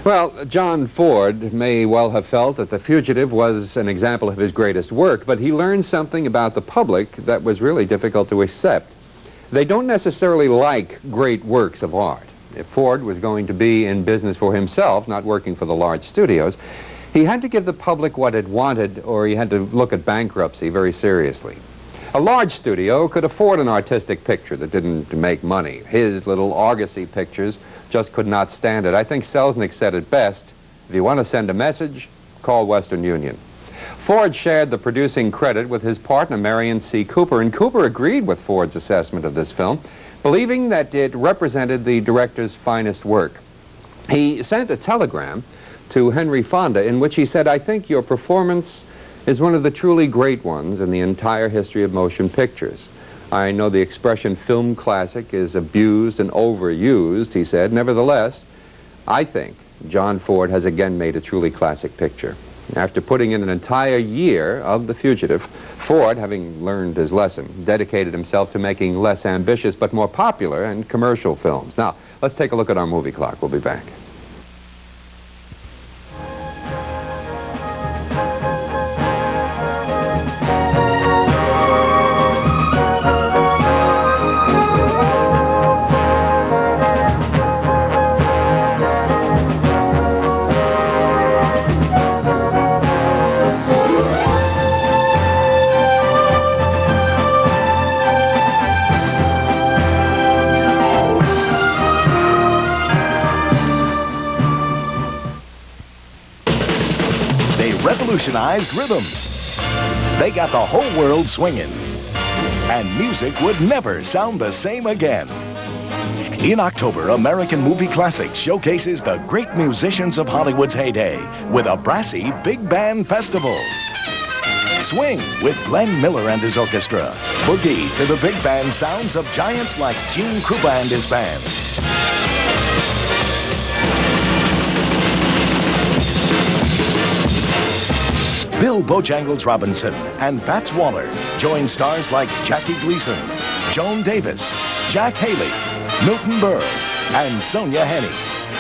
Well, John Ford may well have felt that The Fugitive was an example of his greatest work, but he learned something about the public that was really difficult to accept. They don't necessarily like great works of art. If Ford was going to be in business for himself, not working for the large studios, he had to give the public what it wanted, or he had to look at bankruptcy very seriously. A large studio could afford an artistic picture that didn't make money. His little Argosy pictures just could not stand it. I think Selznick said it best: if you want to send a message, call Western Union. Ford shared the producing credit with his partner, Marion C. Cooper, and Cooper agreed with Ford's assessment of this film, believing that it represented the director's finest work. He sent a telegram to Henry Fonda in which he said, "I think your performance is one of the truly great ones in the entire history of motion pictures. I know the expression film classic is abused and overused," he said. "Nevertheless, I think John Ford has again made a truly classic picture." After putting in an entire year of The Fugitive, Ford, having learned his lesson, dedicated himself to making less ambitious but more popular and commercial films. Now, let's take a look at our movie clock. We'll be back. Revolutionized rhythm. They got the whole world swinging, and music would never sound the same again. In October, American Movie Classics showcases the great musicians of Hollywood's heyday with a brassy big band festival. Swing with Glenn Miller and his orchestra. Boogie to the big band sounds of giants like Gene Krupa and his band. Bill Bojangles Robinson and Fats Waller join stars like Jackie Gleason, Joan Davis, Jack Haley, Milton Berle, and Sonia Henney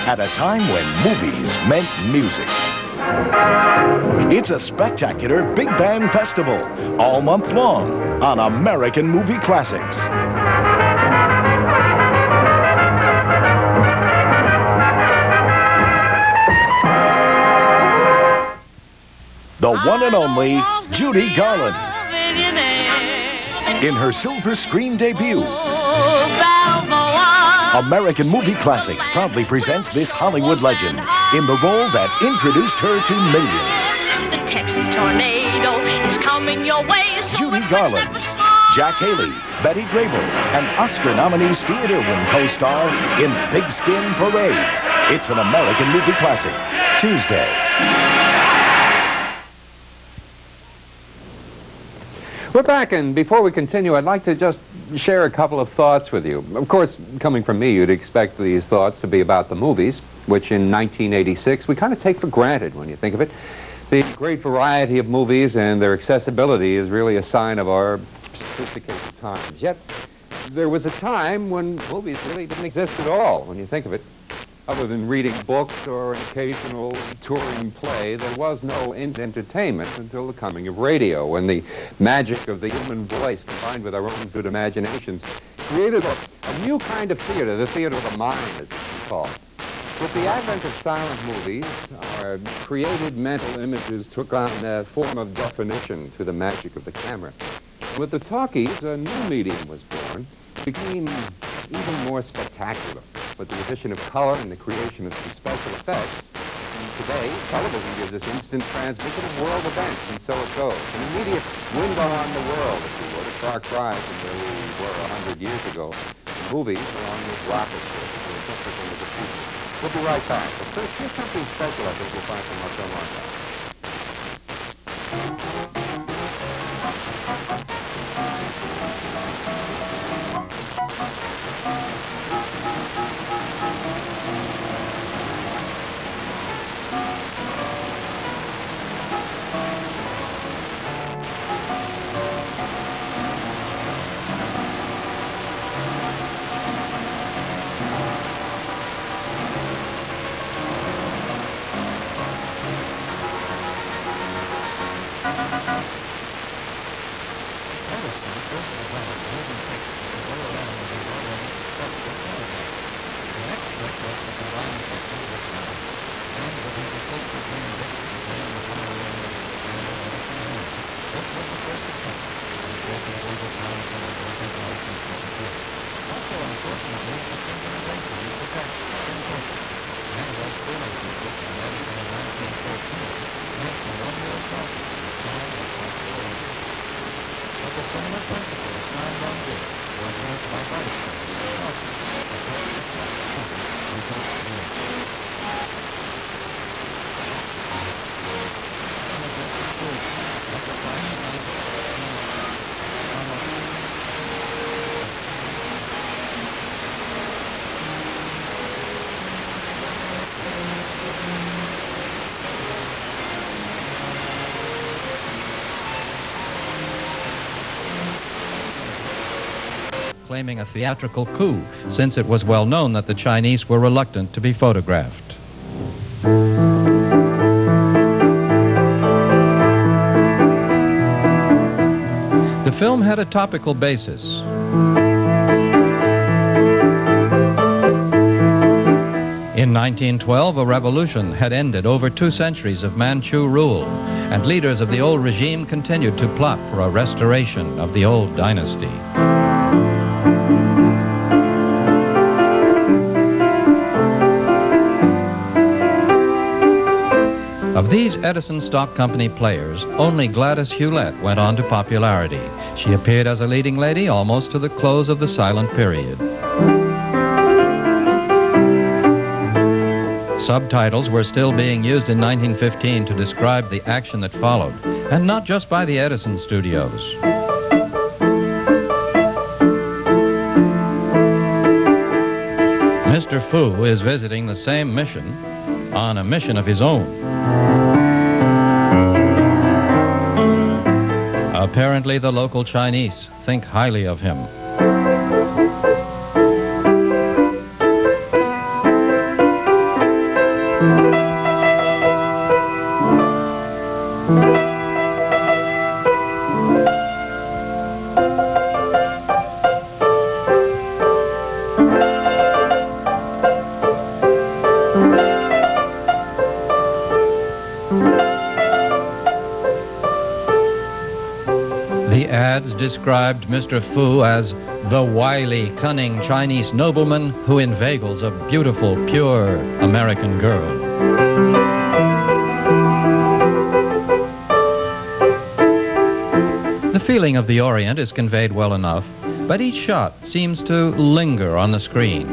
at a time when movies meant music. It's a spectacular big band festival all month long on American Movie Classics. The one and only Judy Garland. In her silver screen debut, American Movie Classics proudly presents this Hollywood legend in the role that introduced her to millions. The Texas tornado is coming your way. Judy Garland, Jack Haley, Betty Grable, and Oscar nominee Stuart Irwin co-star in Pigskin Parade. It's an American Movie Classic, Tuesday. We're back, and before we continue, I'd like to just share a couple of thoughts with you. Of course, coming from me, you'd expect these thoughts to be about the movies, which in 1986 we kind of take for granted when you think of it. The great variety of movies and their accessibility is really a sign of our sophisticated times. Yet, there was a time when movies really didn't exist at all, when you think of it. Other than reading books or an occasional touring play, there was no entertainment until the coming of radio, when the magic of the human voice combined with our own good imaginations created a new kind of theater, the theater of the mind, as it's called. With the advent of silent movies, our created mental images took on a form of definition through the magic of the camera. With the talkies, a new medium was born. It became even more spectacular, with the addition of color and the creation of some special effects. And today, television gives us instant transmission of world events, and so it goes. An immediate window on the world, if you would, a far cry from where we were 100 years ago. The movies are on this rocket ship, and we're just looking at the future. We'll be right back. But first, here's something special I think we'll find from our film archive. Claiming a theatrical coup, since it was well known that the Chinese were reluctant to be photographed. The film had a topical basis. In 1912, a revolution had ended over 2 centuries of Manchu rule, and leaders of the old regime continued to plot for a restoration of the old dynasty. Of these Edison Stock Company players, only Gladys Hewlett went on to popularity. She appeared as a leading lady almost to the close of the silent period. Subtitles were still being used in 1915 to describe the action that followed, and not just by the Edison studios. Mr. Fu is visiting the same mission on a mission of his own. Apparently, the local Chinese think highly of him. The ads described Mr. Fu as the wily, cunning Chinese nobleman who inveigles a beautiful, pure American girl. The feeling of the Orient is conveyed well enough, but each shot seems to linger on the screen.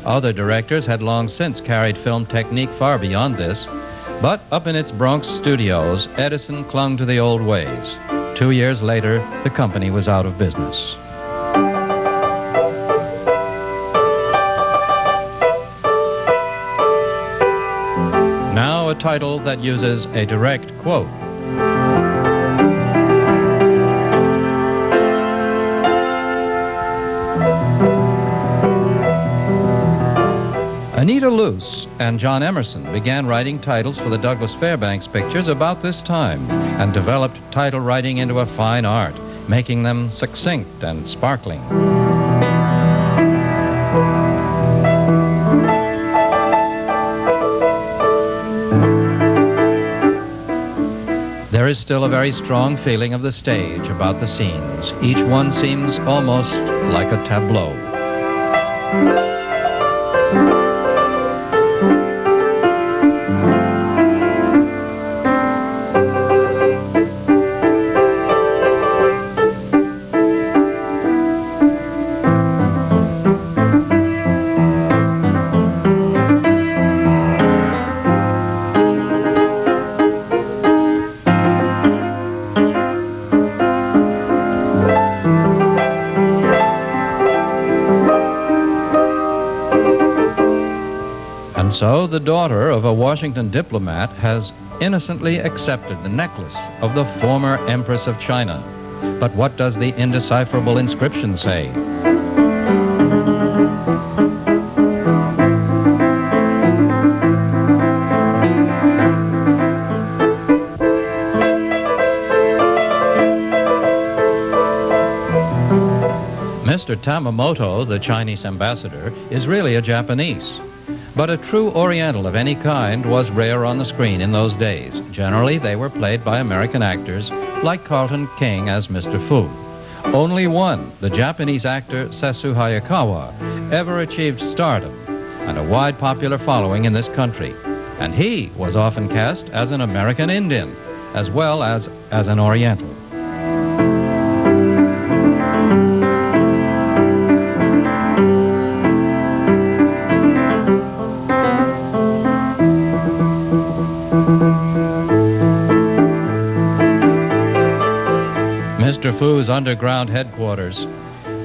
Other directors had long since carried film technique far beyond this, but up in its Bronx studios, Edison clung to the old ways. 2 years later, the company was out of business. Now a title that uses a direct quote. Anita Luce and John Emerson began writing titles for the Douglas Fairbanks pictures about this time and developed title writing into a fine art, making them succinct and sparkling. There is still a very strong feeling of the stage about the scenes. Each one seems almost like a tableau. So the daughter of a Washington diplomat has innocently accepted the necklace of the former Empress of China. But what does the indecipherable inscription say? Mr. Tamamoto, the Chinese ambassador, is really a Japanese. But a true Oriental of any kind was rare on the screen in those days. Generally, they were played by American actors, like Carlton King as Mr. Fu. Only one, the Japanese actor Sesu Hayakawa, ever achieved stardom and a wide popular following in this country. And he was often cast as an American Indian, as well as an Oriental. Mr. Fu's underground headquarters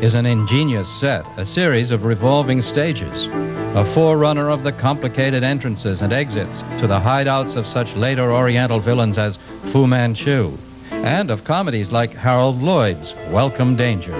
is an ingenious set, a series of revolving stages, a forerunner of the complicated entrances and exits to the hideouts of such later Oriental villains as Fu Manchu, and of comedies like Harold Lloyd's Welcome Danger.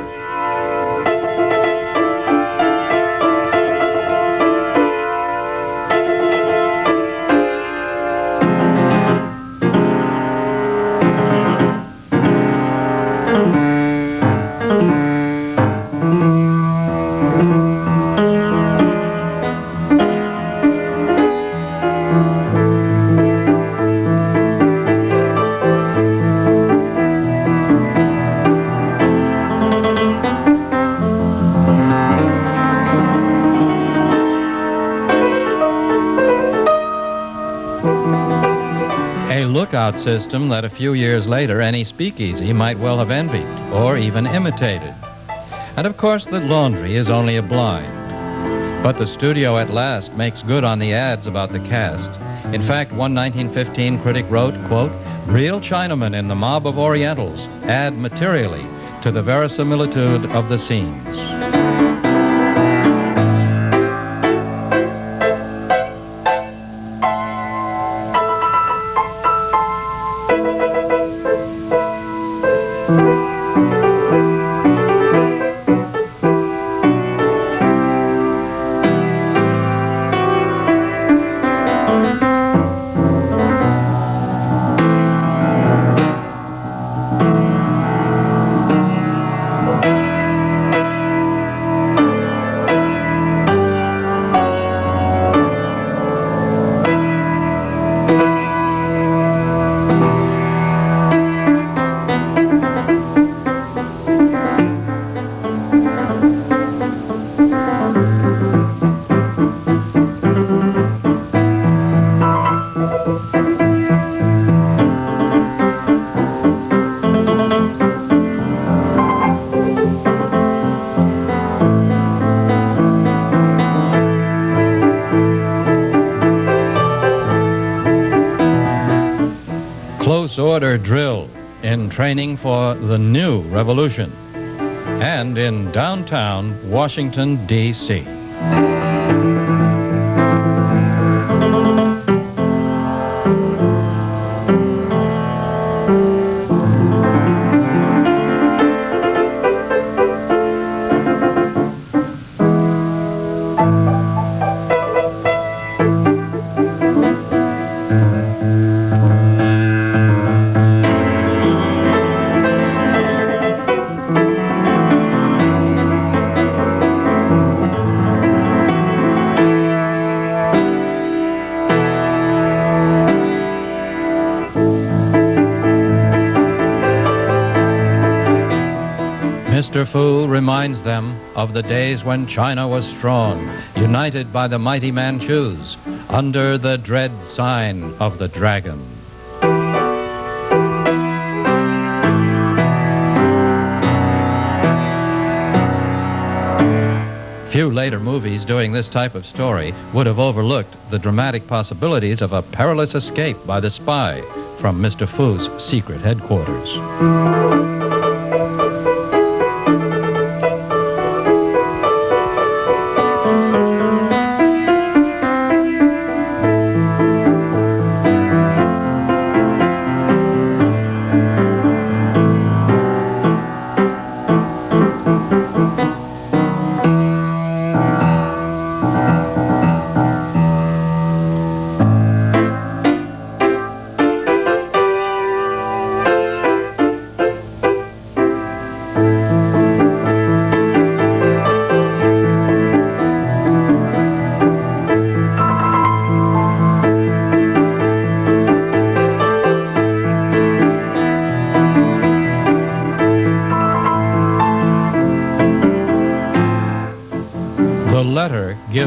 Lookout system that a few years later any speakeasy might well have envied or even imitated. And of course the laundry is only a blind. But the studio at last makes good on the ads about the cast. In fact, one 1915 critic wrote, quote, "Real Chinamen in the mob of Orientals add materially to the verisimilitude of the scenes." Close order drill in training for the new revolution, and in downtown Washington, D.C. Mr. Fu reminds them of the days when China was strong, united by the mighty Manchus, under the dread sign of the dragon. Few later movies doing this type of story would have overlooked the dramatic possibilities of a perilous escape by the spy from Mr. Fu's secret headquarters.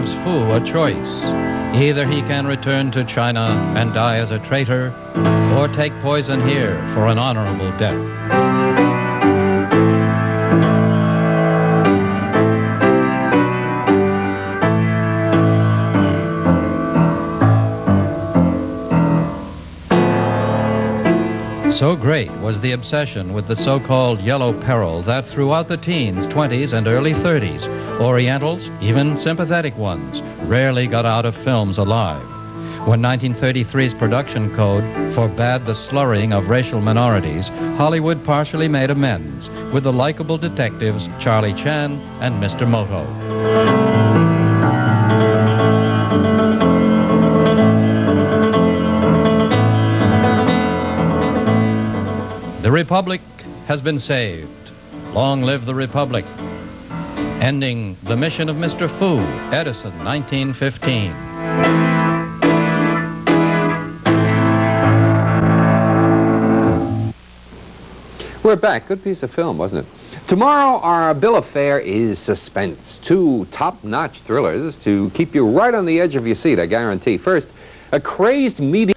gives Fu a choice. Either he can return to China and die as a traitor, or take poison here for an honorable death. So great was the obsession with the so-called yellow peril that throughout the teens, 20s, and early 30s, Orientals, even sympathetic ones, rarely got out of films alive. When 1933's production code forbade the slurring of racial minorities, Hollywood partially made amends with the likable detectives Charlie Chan and Mr. Moto. The Republic has been saved. Long live the Republic. Ending the mission of Mr. Fu, Edison, 1915. We're back. Good piece of film, wasn't it? Tomorrow, our bill of fare is suspense. Two top-notch thrillers to keep you right on the edge of your seat, I guarantee. First, a crazed media...